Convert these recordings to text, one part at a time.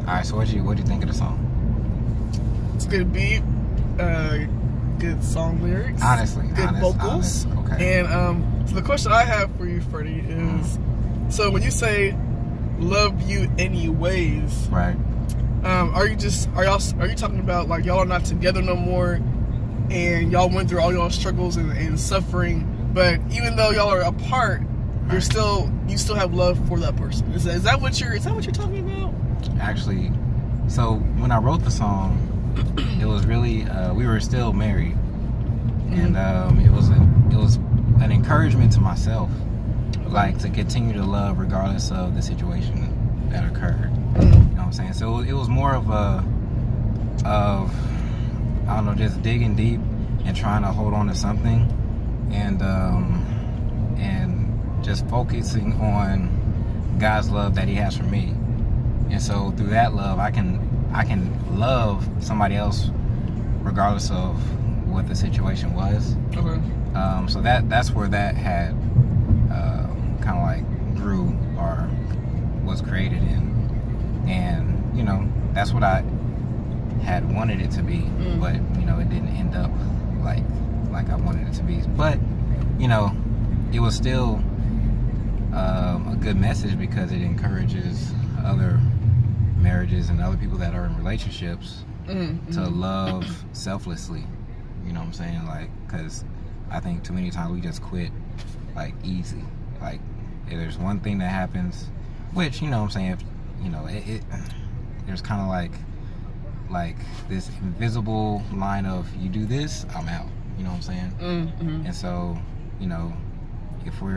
All right, so what do you think of the song? It's a good beat, good song lyrics, Honestly, good vocals. Okay. And so the question I have for you, Freddie, is so when you say "love you anyways," right? Are you talking about like y'all are not together no more, and y'all went through all y'all struggles and suffering, but even though y'all are apart, you still have love for that person? Is that what you're talking about? Actually, so when I wrote the song, it was really we were still married, and it was an encouragement to myself, like to continue to love regardless of the situation that occurred. You know what I'm saying? So it was more of I don't know, just digging deep and trying to hold on to something, and just focusing on God's love that He has for me. And so through that love, I can love somebody else regardless of what the situation was. Okay. So that's where that had kind of like grew or was created in, and that's what I had wanted it to be, but it didn't end up like I wanted it to be. But it was still a good message because it encourages other marriages and other people that are in relationships to love selflessly. You know what I'm saying? Like, because I think too many times we just quit like easy. Like, if there's one thing that happens, which what I'm saying, if, there's kind of like this invisible line of, you do this, I'm out. You know what I'm saying? And so if we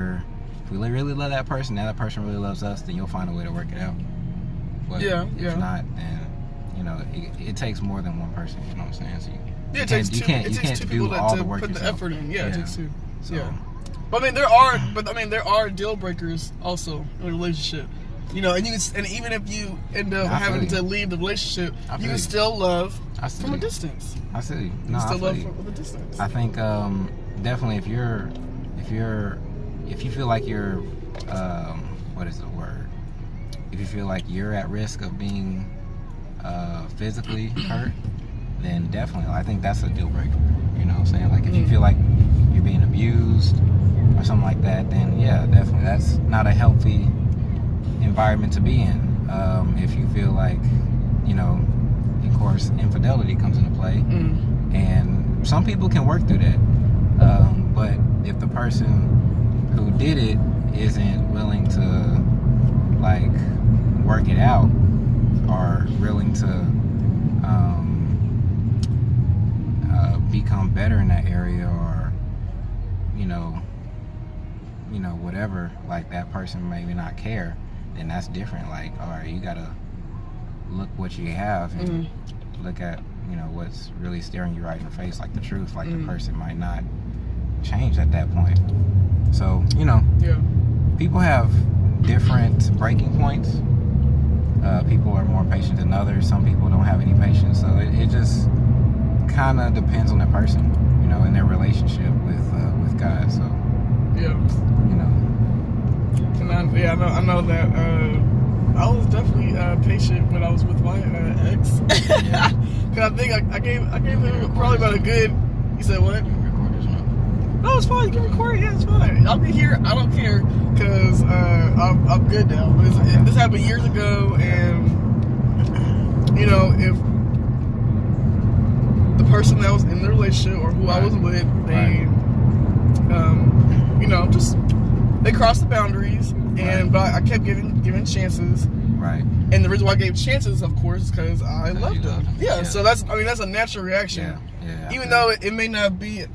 really love that person, that person really loves us, then you'll find a way to work it out. But if not, then it takes more than one person. You know what I'm saying? So you can't do all the work put yourself. the effort in. Yeah, it takes two. So, yeah. But there are deal breakers also in a relationship. And even if you end up having to leave the relationship, you can still love from a distance. I see. No, still love from a distance. I think definitely if you feel like you're what is the word? If you feel like you're at risk of being physically hurt, then definitely I think that's a deal breaker. You know what I'm saying? Like if you feel like you're being abused or something like that, then yeah, definitely that's not a healthy environment to be in. If you feel like, of course, infidelity comes into play, and some people can work through that. But if the person who did it isn't willing to like work it out or willing to become better in that area, or whatever, like that person maybe not care, then that's different. Like, all right, you gotta look what you have and look at what's really staring you right in the face, like the truth. Like the person might not change at that point. So people have different breaking points. People are more patient than others. Some people don't have any patience. So it just kind of depends on the person, in their relationship with God. So and I know that I was definitely patient when I was with my ex. Cause I think I gave him probably about a good. You said what? No, it's fine. You can record it. Yeah, it's fine. I'll be here. I don't care, cause I'm good now. This happened years ago, and if the person that was in the relationship or who I was with, they, they crossed the boundaries, but I kept giving chances. Right. And the reason why I gave chances, of course, is because I loved them. Yeah. So that's a natural reaction. Yeah. Even though it may not be,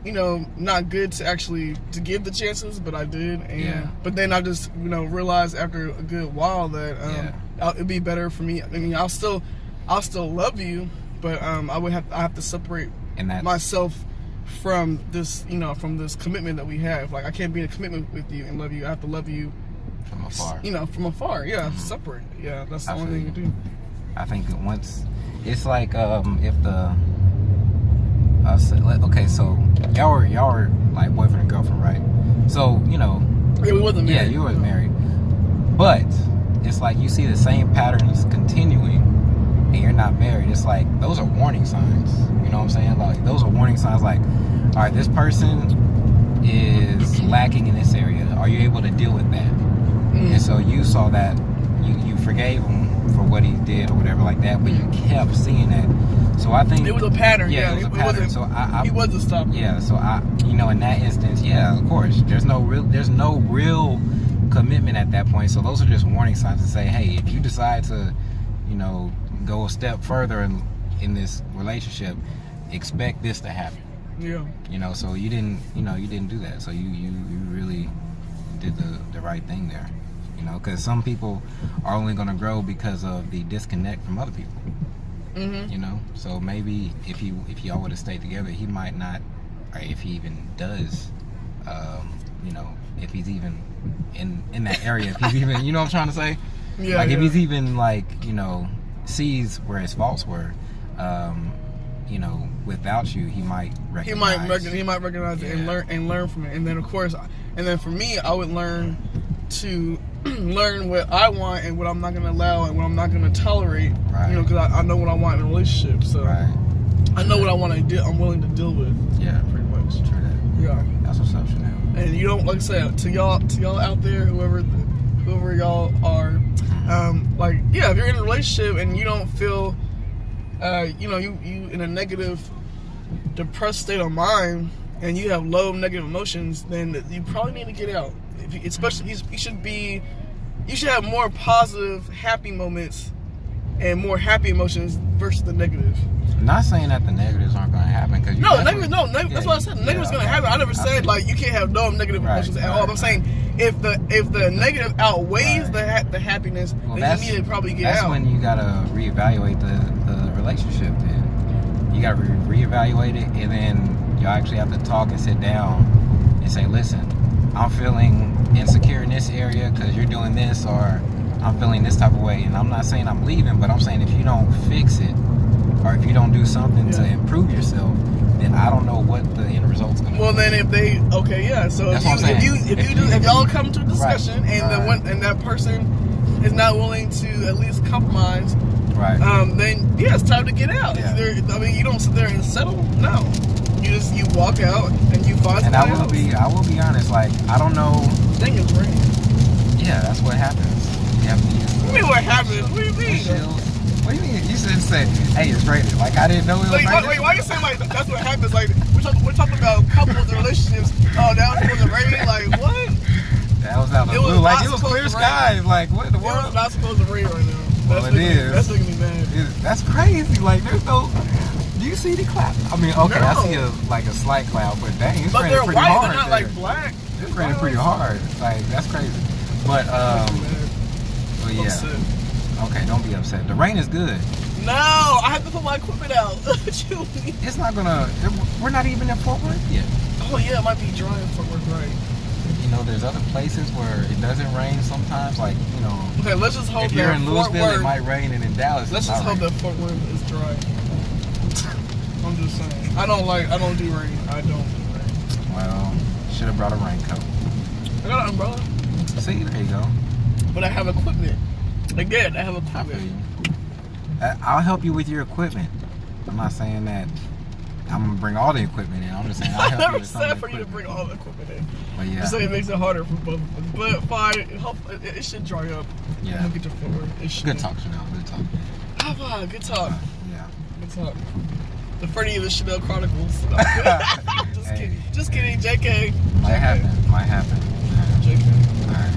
not good to give the chances, but I did. And but then I just realized after a good while that it'd be better for me. I mean, I'll still love you, but I have to separate myself from this from this commitment that we have. Like, I can't be in a commitment with you and love you. I have to love you from afar. From afar. Yeah, separate. Yeah, that's the only thing you do. I think that once it's like if the okay, so y'all were like boyfriend and girlfriend, right? So yeah, we wasn't married. Yeah, you were married, but it's like you see the same patterns continuing and you're not married, it's like those are warning signs. You know what I'm saying? Like those are warning signs. Like, all right, this person is lacking in this area. Are you able to deal with that? And so you saw that, you forgave him for what he did or whatever like that, but you kept seeing that. So I think it was a pattern. Yeah, it was a pattern. So he wasn't stopping. Yeah, so in that instance, yeah, of course, there's no real commitment at that point. So those are just warning signs to say, hey, if you decide to, go a step further in this relationship, expect this to happen. Yeah. So you didn't do that. So you really did the right thing there. Because some people are only going to grow because of the disconnect from other people. So maybe if y'all would have stayed together, he might not, or if he even does, if he's even in that area, if he's even, what I'm trying to say? Yeah. If he's even sees where his faults were, without you, he might recognize. He might recognize it and learn from it. And then of course, for me, I would learn to learn what I want and what I'm not going to allow and what I'm not going to tolerate. Right. Because I know what I want in a relationship. So right. I know what I want to do. I'm willing to deal with. Yeah, pretty much. True that. Yeah. That's what's up, Chanel. And you don't, like I said, to y'all out there, whoever y'all are, if you're in a relationship and you don't feel, you in a negative, depressed state of mind, and you have low negative emotions, then you probably need to get out. Especially, you should have more positive, happy moments and more happy emotions versus the negative. I'm not saying that the negatives aren't going to happen. Cause that's what I said. The negative's going to happen. I never said you can't have no negative emotions at all. I'm saying if the negative outweighs the happiness, then you need to probably get out. That's when you got to reevaluate the relationship. Then you got to reevaluate it, and then you actually have to talk and sit down and say, listen, I'm feeling insecure in this area because you're doing this, or I'm feeling this type of way. And I'm not saying I'm leaving, but I'm saying if you don't fix it, or if you don't do something to improve yourself, then I don't know what the end result's going to be. Well, then so if y'all come to a discussion and that person is not willing to at least compromise, then it's time to get out. Yeah. You don't sit there and settle. No, you walk out and you find. And I will be honest. I don't know. Thing is raining. Yeah, that's what happens. You have to use. What do you mean what happens? What do you mean? What do you mean? You shouldn't say, "Hey, it's raining." I didn't know it was raining. Wait, why you saying that's what happens? We're talking about couples and relationships. Oh, now it's supposed to rain. What? That was out of the blue. It was clear skies. What in the world? It's not supposed to rain right now. Well, it is. That's making me mad. That's crazy. There's no. Do you see the cloud? I mean, okay, No. I see a slight cloud, but dang, it's But raining they're pretty white. hard. They're not black. It's raining pretty hard. That's crazy. But but yeah. Upset. Okay, don't be upset. The rain is good. No, I have to put my equipment out. What you mean? It's not gonna. We're not even in Fort Worth yet. Oh yeah, it might be dry in Fort Worth, right? There's other places where it doesn't rain sometimes. Okay, let's just hope if you're that in Fort Louisville, Worth, it might rain, and in Dallas, let's just hope that Fort Worth is dry. I'm just saying. I don't do rain. I don't do rain. Well, should have brought a raincoat. I got an umbrella. See, there you go. But I have equipment. Again, I have I feel equipment. you. I'll help you with your equipment. I'm not saying that I'm gonna bring all the equipment in. I'm just saying I'll help I you never with some of said the for you to equipment. bring all the equipment in. But yeah, Just so it makes it harder for both of us. But fine, it should dry up. Yeah. Look at your footwork. It should. good talk, Chanel. Good talk. Good talk. Yeah. Good talk. The Freddie of the Chanel Chronicles. Just kidding. Just kidding. JK. Might happen. JK. All right.